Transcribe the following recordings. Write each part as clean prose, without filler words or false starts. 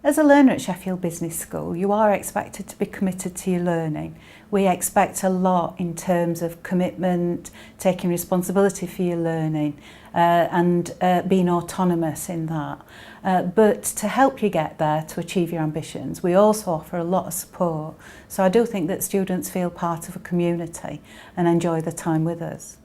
As a learner at Sheffield Business School, you are expected to be committed to your learning. We expect a lot in terms of commitment, taking responsibility for your learning and being autonomous in that. But to help you get there, to achieve your ambitions, we also offer a lot of support. So I do think that students feel part of a community and enjoy the time with us.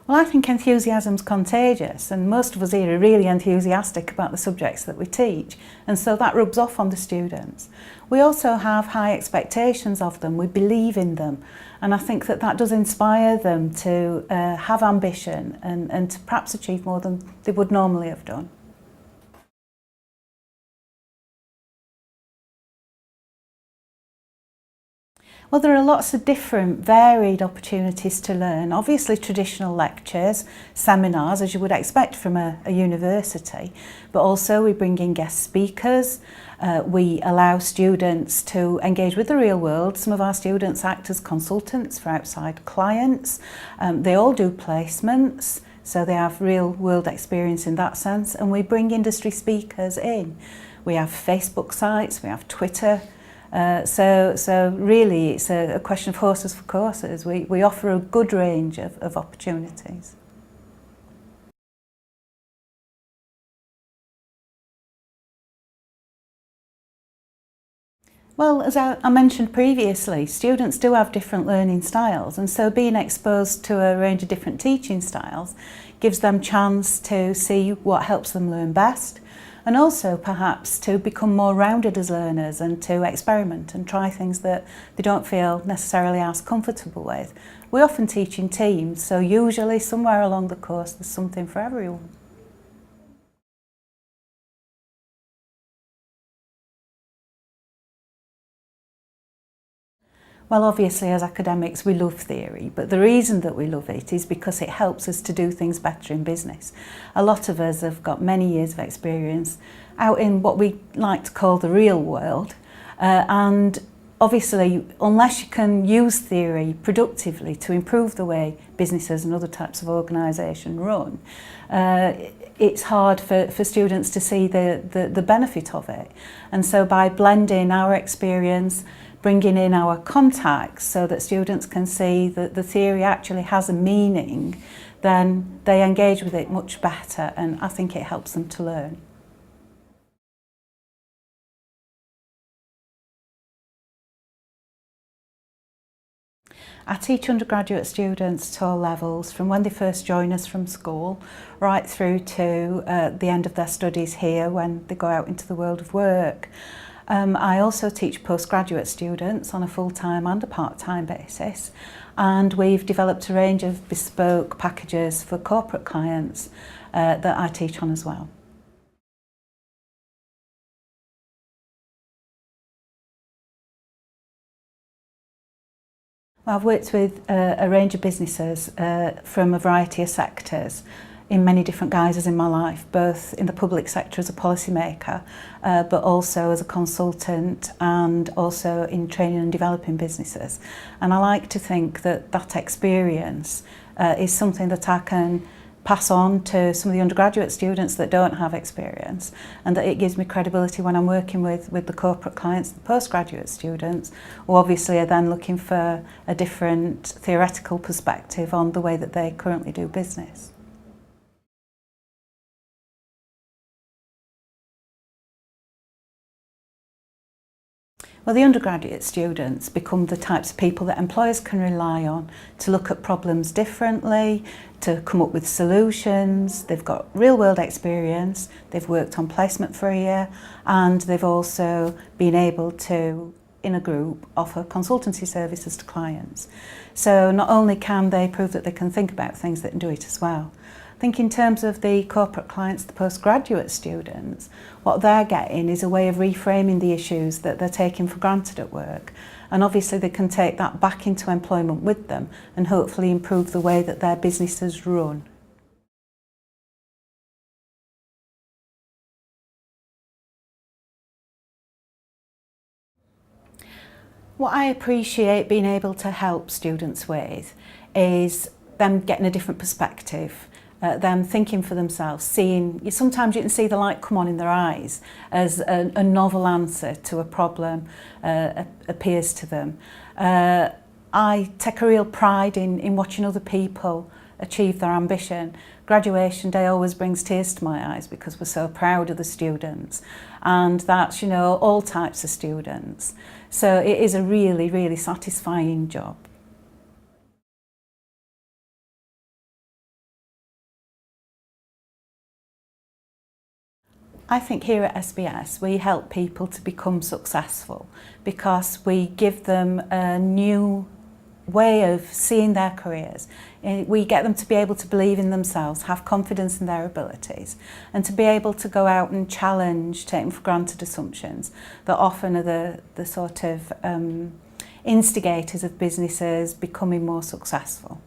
Well, I think enthusiasm's contagious, and most of us here are really enthusiastic about the subjects that we teach, and so that rubs off on the students. We also have high expectations of them, we believe in them, and I think that does inspire them to have ambition and to perhaps achieve more than they would normally have done. Well, there are lots of different varied opportunities to learn. Obviously traditional lectures, seminars, as you would expect from a university, but also we bring in guest speakers. We allow students to engage with the real world. Some of our students act as consultants for outside clients. They all do placements, so they have real world experience in that sense, and we bring industry speakers in. We have Facebook sites, we have Twitter. So really it's a question of horses for courses. We offer a good range of opportunities. Well, as I mentioned previously, students do have different learning styles, and so being exposed to a range of different teaching styles gives them chance to see what helps them learn best, and also perhaps to become more rounded as learners and to experiment and try things that they don't feel necessarily as comfortable with. We often teach in teams, so usually somewhere along the course there's something for everyone. Well, obviously as academics we love theory, but the reason that we love it is because it helps us to do things better in business. A lot of us have got many years of experience out in what we like to call the real world, and obviously unless you can use theory productively to improve the way businesses and other types of organisation run, it's hard for students to see the benefit of it. And so by blending our experience, bringing in our contacts so that students can see that the theory actually has a meaning, then they engage with it much better, and I think it helps them to learn. I teach undergraduate students to all levels, from when they first join us from school right through to the end of their studies here when they go out into the world of work. I also teach postgraduate students on a full-time and a part-time basis, and we've developed a range of bespoke packages for corporate clients that I teach on as well. I've worked with a range of businesses from a variety of sectors in many different guises in my life, both in the public sector as a policymaker, but also as a consultant and also in training and developing businesses. And I like to think that that experience is something that I can pass on to some of the undergraduate students that don't have experience, and that it gives me credibility when I'm working with the corporate clients, the postgraduate students, who obviously are then looking for a different theoretical perspective on the way that they currently do business. Well, the undergraduate students become the types of people that employers can rely on to look at problems differently, to come up with solutions. They've got real world experience, they've worked on placement for a year, and they've also been able to, in a group, offer consultancy services to clients. So not only can they prove that they can think about things, they can do it as well. I think in terms of the corporate clients, the postgraduate students, what they're getting is a way of reframing the issues that they're taking for granted at work. And obviously they can take that back into employment with them and hopefully improve the way that their businesses run. What I appreciate being able to help students with is them getting a different perspective, them thinking for themselves, seeing, sometimes you can see the light come on in their eyes as a novel answer to a problem appears to them. I take a real pride in watching other people achieve their ambition. Graduation day always brings tears to my eyes because we're so proud of the students, and that's, you know, all types of students. So it is a really, really satisfying job. I think here at SBS we help people to become successful because we give them a new way of seeing their careers. We get them to be able to believe in themselves, have confidence in their abilities, and to be able to go out and challenge taken for granted assumptions that often are the sort of instigators of businesses becoming more successful.